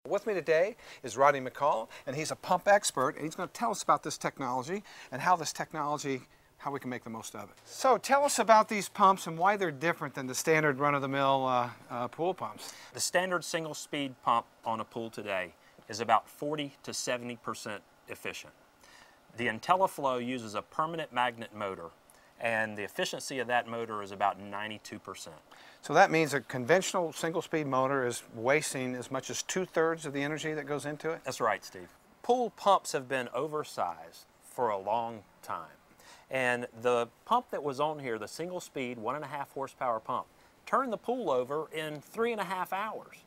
With me today is Rodney McCall, and he's a pump expert, and he's going to tell us about this technology and how we can make the most of it. So tell us about these pumps and why they're different than the standard run-of-the-mill pool pumps. The standard single-speed pump on a pool today is about 40 to 70% efficient. The IntelliFlo uses a permanent magnet motor, and the efficiency of that motor is about 92%. So that means a conventional single-speed motor is wasting as much as 2/3 of the energy that goes into it? That's right, Steve. Pool pumps have been oversized for a long time. And the pump that was on here, the single-speed 1.5 horsepower pump, turned the pool over in 3.5 hours.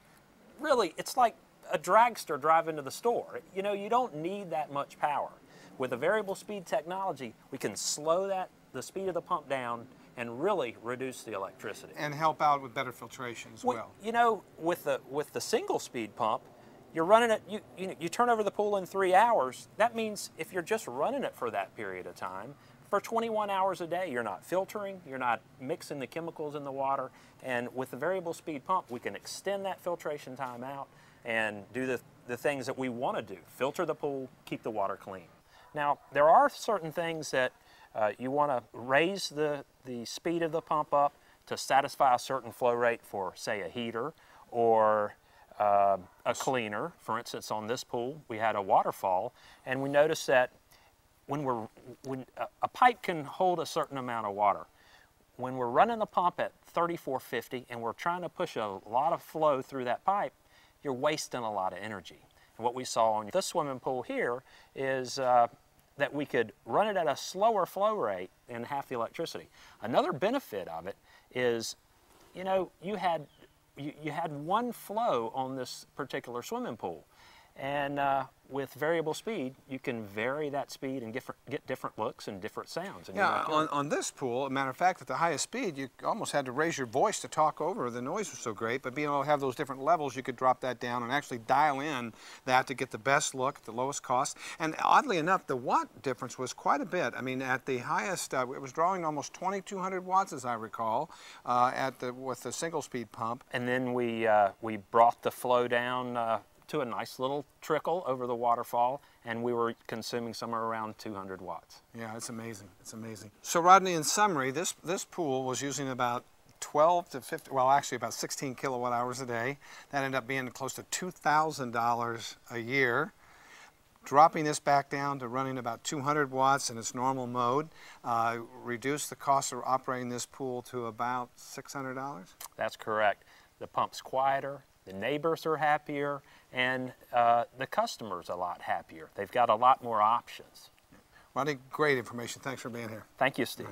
Really, it's like a dragster driving to the store. You know, you don't need that much power. With a variable speed technology, we can slow the speed of the pump down and really reduce the electricity. And help out with better filtration as well. You know, with the single speed pump, you're running it, you turn over the pool in 3 hours. That means if you're just running it for that period of time, for 21 hours a day, you're not filtering, you're not mixing the chemicals in the water, and with the variable speed pump, we can extend that filtration time out and do the things that we want to do. Filter the pool, keep the water clean. Now, there are certain things that you want to raise the speed of the pump up to satisfy a certain flow rate for, say, a heater or a cleaner. For instance, on this pool, we had a waterfall, and we noticed that when a pipe can hold a certain amount of water. When we're running the pump at 3450 and we're trying to push a lot of flow through that pipe, you're wasting a lot of energy. And what we saw on this swimming pool here is that we could run it at a slower flow rate and half the electricity. Another benefit of it is, you know, you had one flow on this particular swimming pool, and with variable speed, you can vary that speed and get different looks and different sounds. Yeah, on this pool, as a matter of fact, at the highest speed, you almost had to raise your voice to talk over. The noise was so great, but being able to have those different levels, you could drop that down and actually dial in that to get the best look, the lowest cost. And oddly enough, the watt difference was quite a bit. I mean, at the highest, it was drawing almost 2,200 watts, as I recall, with the single-speed pump. And then we brought the flow down to a nice little trickle over the waterfall, and we were consuming somewhere around 200 watts. Yeah, it's amazing. It's amazing. So Rodney, in summary, this pool was using about 12 to 50, well, actually about 16 kilowatt hours a day. That ended up being close to $2,000 a year. Dropping this back down to running about 200 watts in its normal mode, reduced the cost of operating this pool to about $600? That's correct. The pump's quieter, the neighbors are happier, and the customer's a lot happier. They've got a lot more options. Rodney, great information. Thanks for being here. Thank you, Steve.